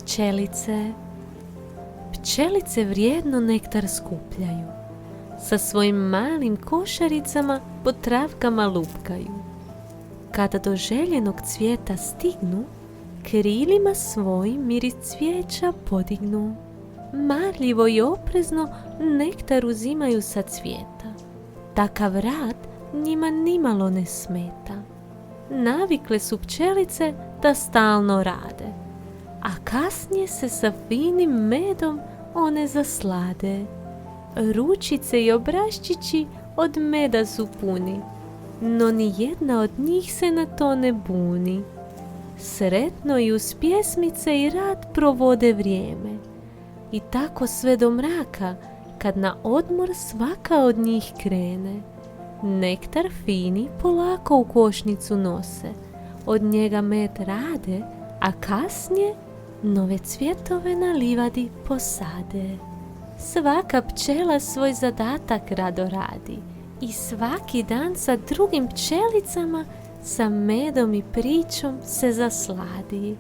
pčelice. Pčelice vrijedno nektar skupljaju. Sa svojim malim košaricama po travkama lupkaju. Kada do željenog cvijeta stignu, krilima svojim miris cvijeća podignu. Marljivo i oprezno nektar uzimaju sa cvijeta. Takav rad njima nimalo ne smeta. Navikle su pčelice da stalno rade, a kasnije se sa finim medom one zaslade. Ručice i obraščići od meda su puni, no ni jedna od njih se na to ne buni. Sretno i uz pjesmice i rad provode vrijeme. I tako sve do mraka, kad na odmor svaka od njih krene. Nektar fini polako u košnicu nose, od njega med rade, a kasnije nove cvjetove na livadi posade. Svaka pčela svoj zadatak rado radi i svaki dan sa drugim pčelicama sa medom i pričom se zasladi.